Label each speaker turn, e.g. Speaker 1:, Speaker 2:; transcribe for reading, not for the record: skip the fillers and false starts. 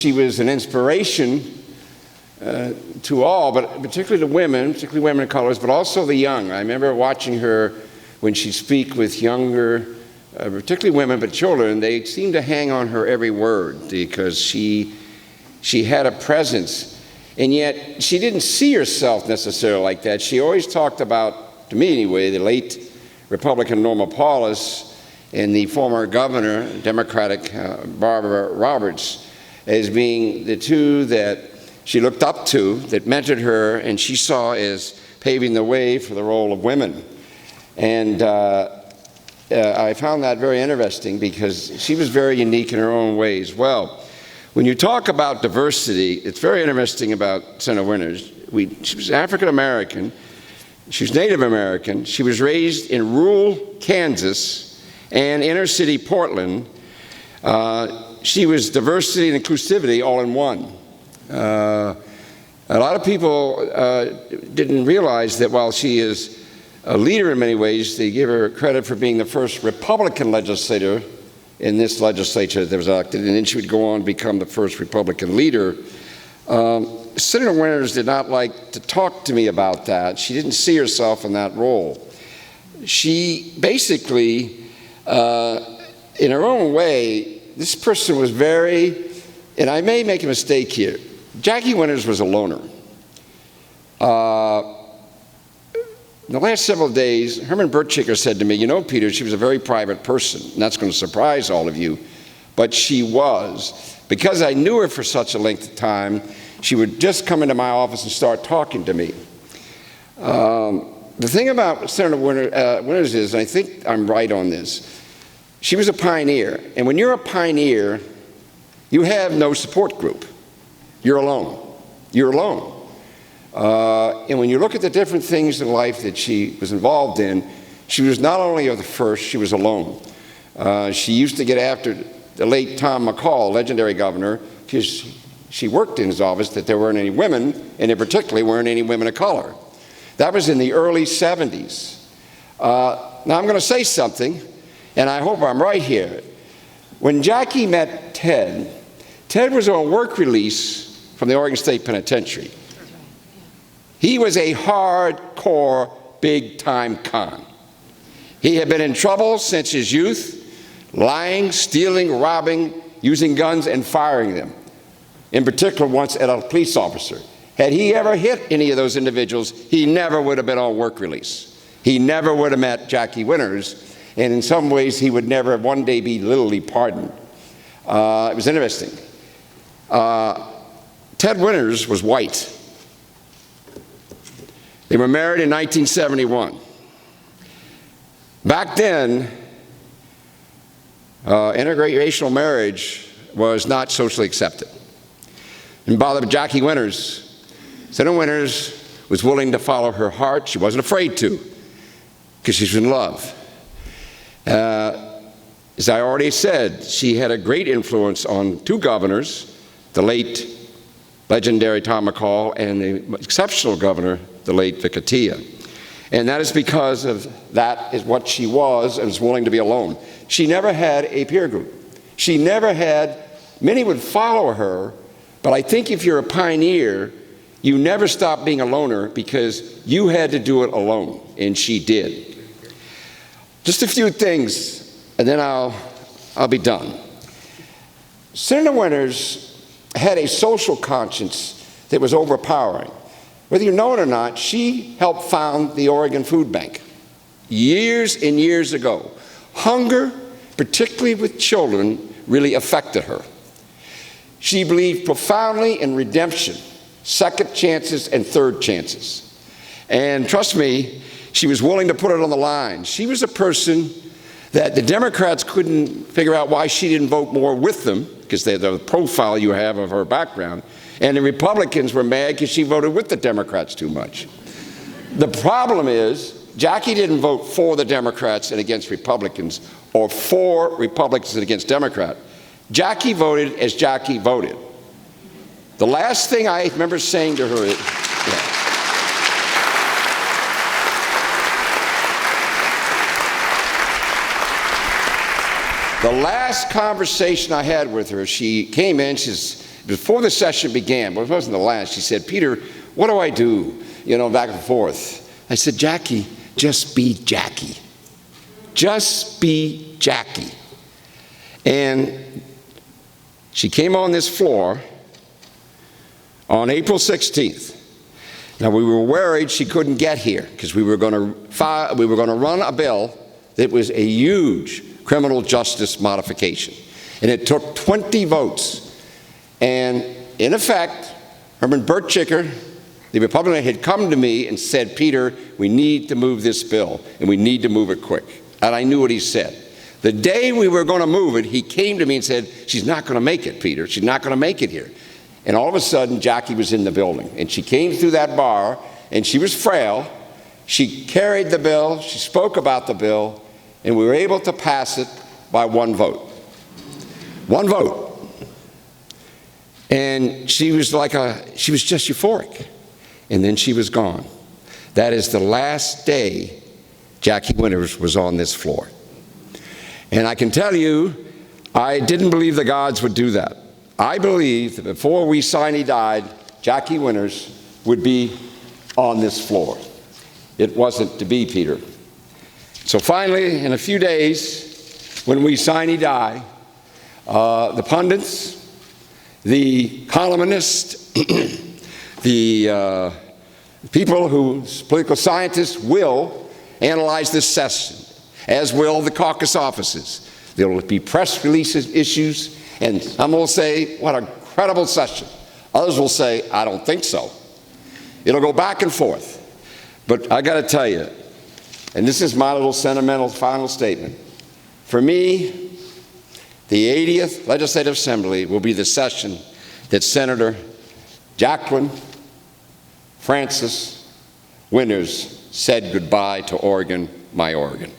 Speaker 1: She was an inspiration to all, but particularly to women, particularly women of color, but also the young. I remember watching her when she'd speak with younger, particularly women, but children. They seemed to hang on her every word because she had a presence, and yet she didn't see herself necessarily like that. She always talked about, to me anyway, the late Republican Norma Paulus and the former governor, Democratic Barbara Roberts, as being the two that she looked up to, that mentored her, and she saw as paving the way for the role of women. And I found that very interesting because she was very unique in her own ways. Well, when you talk about diversity, it's very interesting about Senator Winters. She was African American, she was Native American, she was raised in rural Kansas and inner city Portland. She was diversity and inclusivity all in one. A lot of people didn't realize that while she is a leader in many ways, they give her credit for being the first Republican legislator in this legislature that was elected, and then she would go on to become the first Republican leader. Senator Winters did not like to talk to me about that. She didn't see herself in that role. She basically, in her own way, this person was very, and I may make a mistake here, Jackie Winters was a loner. In the last several days, Herman Bertschicker said to me, you know, Peter, she was a very private person, and that's going to surprise all of you, but she was. Because I knew her for such a length of time, she would just come into my office and start talking to me. The thing about Senator Winters is, and I think I'm right on this, she was a pioneer, and when you're a pioneer, you have no support group. You're alone. You're alone. And when you look at the different things in life that she was involved in, she was not only of the first, she was alone. She used to get after the late Tom McCall, legendary governor, because she worked in his office that there weren't any women, and in particular weren't any women of color. That was in the early 70s. Now I'm going to say something, and I hope I'm right here. When Jackie met Ted, Ted was on work release from the Oregon State Penitentiary. He was a hardcore, big-time con. He had been in trouble since his youth, lying, stealing, robbing, using guns, and firing them. In particular, once at a police officer. Had he ever hit any of those individuals, he never would have been on work release. He never would have met Jackie Winters, and in some ways, he would never one day be literally pardoned. It was interesting. Ted Winters was white. They were married in 1971. Back then, intergenerational marriage was not socially accepted. And bothered Jackie Winters. Senator Winters was willing to follow her heart. She wasn't afraid to, because she was in love. As I already said, she had a great influence on two governors, the late legendary Tom McCall and the exceptional governor, the late Vic Atiyeh. And that is because of that is what she was and was willing to be alone. She never had a peer group. She never had, many would follow her, but I think if you're a pioneer, you never stop being a loner because you had to do it alone, and she did. Just a few things, and then I'll be done. Senator Winters had a social conscience that was overpowering. Whether you know it or not, she helped found the Oregon Food Bank years and years ago. Hunger, particularly with children, really affected her. She believed profoundly in redemption, second chances and third chances. And trust me, she was willing to put it on the line. She was a person that the Democrats couldn't figure out why she didn't vote more with them, because they're the profile you have of her background. And the Republicans were mad because she voted with the Democrats too much. The problem is, Jackie didn't vote for the Democrats and against Republicans, or for Republicans and against Democrats. Jackie voted as Jackie voted. The last thing I remember saying to her is, the last conversation I had with her, she came in, she's before the session began, but it wasn't the last, she said, "Peter, what do I do?" You know, back and forth. I said, "Jackie, just be Jackie. Just be Jackie." And she came on this floor on April 16th. Now, we were worried she couldn't get here because we were going to run a bill that was a huge criminal justice modification. And it took 20 votes. And in effect, Herman Burchicker, the Republican, had come to me and said, "Peter, we need to move this bill, and we need to move it quick." And I knew what he said. The day we were going to move it, he came to me and said, "She's not going to make it, Peter. She's not going to make it here." And all of a sudden, Jackie was in the building. And she came through that bar, and she was frail. She carried the bill. She spoke about the bill. And we were able to pass it by one vote. One vote. And she was just euphoric. And then she was gone. That is the last day Jackie Winters was on this floor. And I can tell you, I didn't believe the gods would do that. I believed that before we sine died, Jackie Winters would be on this floor. It wasn't to be, Peter. So finally, in a few days, when we sine die, the pundits, the columnists, the people political scientists will analyze this session, as will the caucus offices. There will be press releases, issues, and some will say, "What a credible session." Others will say, "I don't think so." It'll go back and forth. But I got to tell you, and this is my little sentimental final statement, for me, the 80th Legislative Assembly will be the session that Senator Jacqueline Frances Winters said goodbye to Oregon, my Oregon.